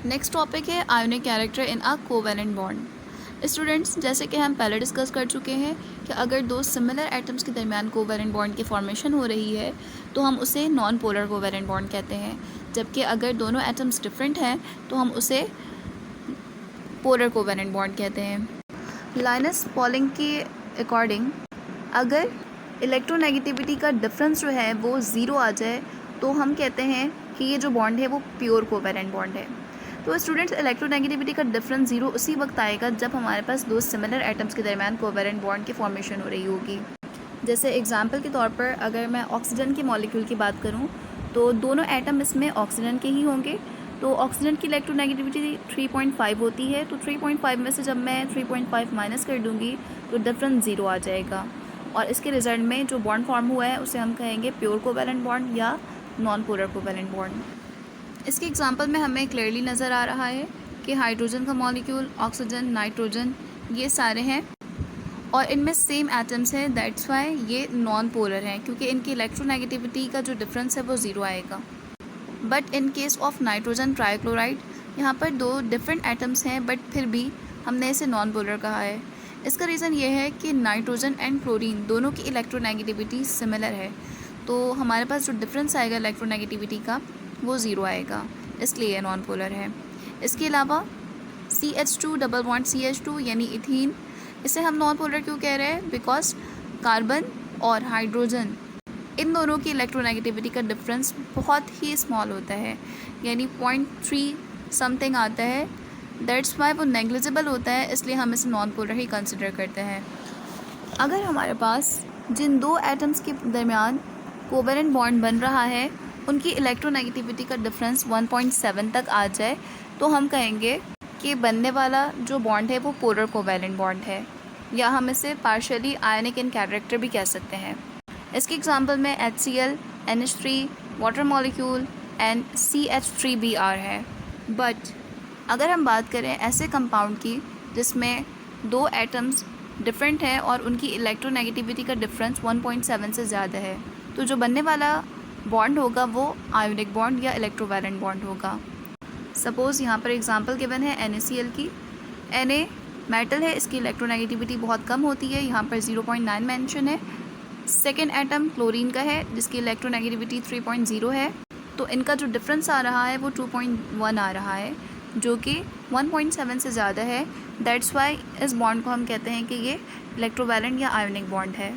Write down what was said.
Next topic है ionic character in a covalent bond. Students, जैसे कि हम पहले डिस्कस कर चुके हैं कि अगर दो सिमिलर एटम्स के दरमियान कोवेलेंट बॉन्ड की फॉर्मेशन हो रही है तो हम उसे नॉन पोलर कोवेलेंट बॉन्ड कहते हैं, जबकि अगर दोनों एटम्स डिफरेंट हैं तो हम उसे पोलर कोवेलेंट बॉन्ड कहते हैं। लाइनस पॉलिंग के अकॉर्डिंग अगर इलेक्ट्रोनेगेटिविटी का डिफरेंस जो है वो ज़ीरो आ जाए तो हम कहते हैं कि ये जो बॉन्ड है वो प्योर कोवेलेंट बॉन्ड है। तो स्टूडेंट्स, इलेक्ट्रोनेगेटिविटी का डिफरेंस ज़ीरो उसी वक्त आएगा जब हमारे पास दो सिमिलर एटम्स के दरमियान कोवेलेंट बॉन्ड की फॉर्मेशन हो रही होगी। जैसे एग्जांपल के तौर पर अगर मैं ऑक्सीजन के मॉलिक्यूल की बात करूं तो दोनों एटम इसमें ऑक्सीजन के ही होंगे। तो ऑक्सीजन की इलेक्ट्रोनेगेटिविटी 3.5 होती है, तो 3.5 में से जब मैं 3.5 माइनस कर दूंगी तो डिफरेंस ज़ीरो आ जाएगा और इसके रिजल्ट में जो बॉन्ड फॉर्म हुआ है उसे हम कहेंगे प्योर कोवेलेंट बॉन्ड या नॉन पोलर कोवेलेंट बॉन्ड। इसके एग्जांपल में हमें क्लियरली नज़र आ रहा है कि हाइड्रोजन का मॉलिक्यूल, ऑक्सीजन, नाइट्रोजन, ये सारे हैं और इनमें सेम एटम्स हैं। दैट्स वाई ये नॉन पोलर हैं, क्योंकि इनकी इलेक्ट्रोनेगेटिविटी का जो डिफरेंस है वो ज़ीरो आएगा। But in case of nitrogen trichloride, यहाँ पर दो डिफरेंट एटम्स हैं बट फिर भी हमने इसे नॉन पोलर कहा है। इसका रीज़न ये है कि नाइट्रोजन एंड क्लोरीन दोनों की इलेक्ट्रोनेगेटिविटी सिमिलर है, तो हमारे पास जो डिफरेंस आएगा इलेक्ट्रोनेगेटिविटी का वो ज़ीरो आएगा, इसलिए ये नॉन पोलर है। इसके अलावा CH2 डबल बॉन्ड CH2 यानी इथीन, इसे हम नॉन पोलर क्यों कह रहे हैं? बिकॉज कार्बन और हाइड्रोजन इन दोनों की इलेक्ट्रोनेगेटिविटी का डिफरेंस बहुत ही स्मॉल होता है, यानी 0.3 समथिंग आता है। दैट्स वाई वो नेग्लिजिबल होता है, इसलिए हम इसे नॉन पोलर ही कंसिडर करते हैं। अगर हमारे पास जिन दो एटम्स के दरमियान कोवेलेंट बॉन्ड बन रहा है उनकी इलेक्ट्रोनेगेटिविटी का डिफरेंस 1.7 तक आ जाए तो हम कहेंगे कि बनने वाला जो बॉन्ड है वो पोलर कोवेलेंट बॉन्ड है, या हम इसे पार्शियली आयनिक इन कैरेक्टर भी कह सकते हैं। इसके एग्जांपल में HCl, NH3, water molecule and CH3Br है। बट अगर हम बात करें ऐसे कंपाउंड की जिसमें दो एटम्स डिफरेंट हैं और उनकी इलेक्ट्रोनेगेटिविटी का डिफरेंस 1.7 से ज़्यादा है, तो जो बनने वाला बॉन्ड होगा वो आयोनिक बॉन्ड या इलेक्ट्रोवैलेंट बॉन्ड होगा। सपोज़ यहाँ पर एग्जांपल गिवन है NaCl की। Na मेटल है, इसकी इलेक्ट्रोनेगेटिविटी बहुत कम होती है, यहाँ पर 0.9 मेंशन है। सेकेंड एटम क्लोरीन का है जिसकी इलेक्ट्रोनेगेटिविटी 3.0 है, तो इनका जो डिफरेंस आ रहा है वो 2.1 आ रहा है, जो कि 1.7 से ज़्यादा है। दैट्स वाई इस बॉन्ड को हम कहते हैं कि ये इलेक्ट्रोवैलेंट या आयोनिक बॉन्ड है।